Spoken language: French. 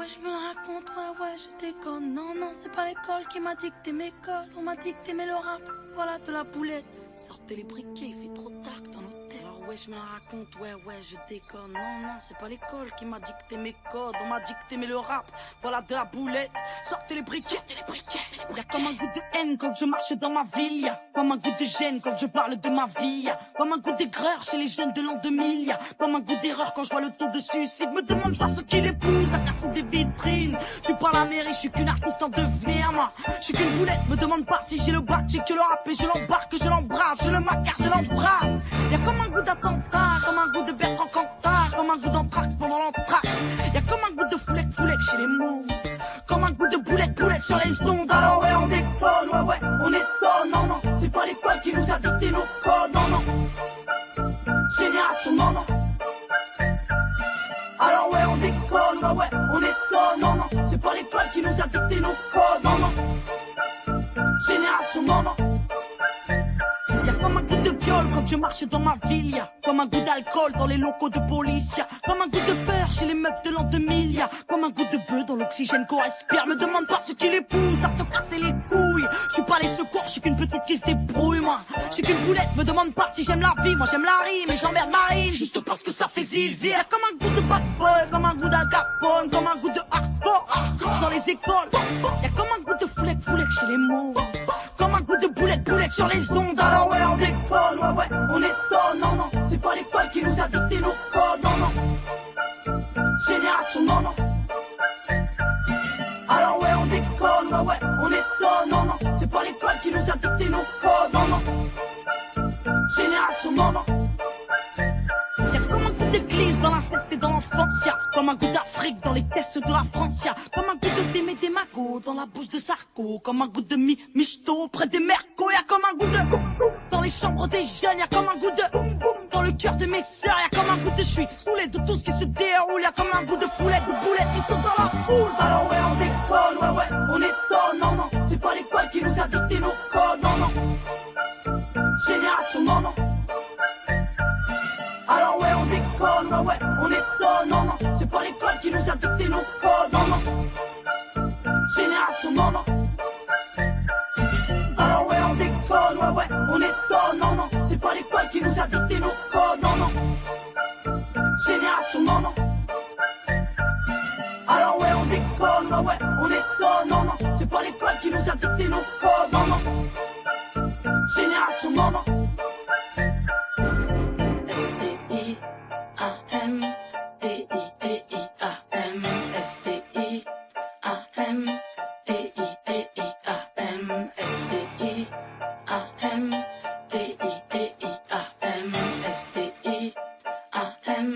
ouais, je me la raconte, ouais, je déconne. Non, non, c'est pas l'école qui m'a dicté mes codes. On m'a dit que t'aimais le rap, voilà de la boulette. Sortez les briquets, il fait trop tard dans nos têtes. Alors ouais, je me la raconte, ouais, je déconne. Non, non, c'est pas l'école qui m'a dicté mes codes. On m'a dit que t'aimais le rap, voilà de la boulette. Sortez les briquets, Y'a comme un goût de haine quand je marche dans ma ville. Y'a comme un goût de gêne quand je parle de ma vie. Y'a comme un goût d'aigreur chez les jeunes de l'an 2000. Y'a comme un goût d'erreur quand je vois le taux de suicide. Me demande pas ce qu'il épouse à casser des vitrines. Je suis pas la mairie, je suis qu'une artiste en devenir, moi. Je suis qu'une boulette, me demande pas si j'ai le bac, j'ai que le rap et je l'embarque, je l'embrasse, je le macar, je l'embrasse. Y'a comme un goût d'attentat, comme un goût de Bertrand Cantat, comme un goût d'anthrax pendant l'entraque. Y'a comme un goût de foulette chez les mots. Comme un goût de boulette sur les ondes. Alors ouais, on déconne, ouais, on étonne. Non, non, c'est pas l'école qui nous a dicté nos codes. Non, non, génération, non, non. Alors ouais, on déconne, ouais, on étonne. Non, non, c'est pas l'école qui nous a dicté nos codes. Non, non, génération, non, non. Y'a comme un goût de viol quand je marche dans ma ville. Y'a comme un goût d'alcool dans les locaux de police. Y'a comme un goût de peur chez les meufs de l'an 2000. Y'a comme un goût de bœuf dans l'oxygène qu'on respire. Me demande pas ce qui les pousse à te casser les couilles. Je suis pas les secours, je suis qu'une petite qui se débrouille, moi. Je suis qu'une boulette, me demande pas si j'aime la vie. Moi j'aime la rime et j'emmerde Marine juste parce que ça fait zizi. Y'a comme un goût de bad boy, comme un goût d'agapone, comme un goût de hardcore dans les écoles. Y'a comme un goût de foulette chez les mots. Comme un goût de boulette sur les ondes. Alors ouais, on déconne, ouais, on étonne. Non, non, c'est pas l'école qui nous a dicté nos codes. Non, non, génération, non, non. Alors ouais, on déconne, ouais, on étonne. Non, non, c'est pas l'école qui nous a dicté nos codes. Non, non, génération, non, non. Y'a comme un goût d'église dans l'inceste et dans l'enfance. Y'a comme un goût d'Afrique dans les tests de la France. Y'a comme un goût de Démé des Magots dans la bouche de Sarko. Comme un goût de Michto près des Mercos. Y'a comme un goût de dans les chambres des jeunes. Y'a comme un goût de boum boum dans le cœur de mes sœurs. Y'a comme un goût de je suis saoulé de tout ce qui se déroule. Y'a comme un goût de foulette, de boulettes qui sont dans la foule. Alors ouais, on déconne, ouais, on étonne. Non, non, c'est pas l'école qui nous a dicté nos codes. Non, non, génération, non, non. Alors ouais, on déconne, ouais, on étonne. Non, non, c'est pas l'école qui nous a dicté nos codes. Non, non, génération, non, non. Alors ouais, on déconne, ouais, on étonne. Non, non, c'est pas l'école qui nous a dicté nos codes. Non, non, génération, non, non. Alors ouais, on déconne, ouais, on étonne. Non, non, c'est pas l'école qui nous a dicté nos codes. Non, non, génération, non, non. S-T-I-A-M, T-I-T-I-A-M, S-T-I-A-M, T-I-T-I-A-M, S-T-I-A-M, T-I-T-I-A-M, S-T-I-A-M.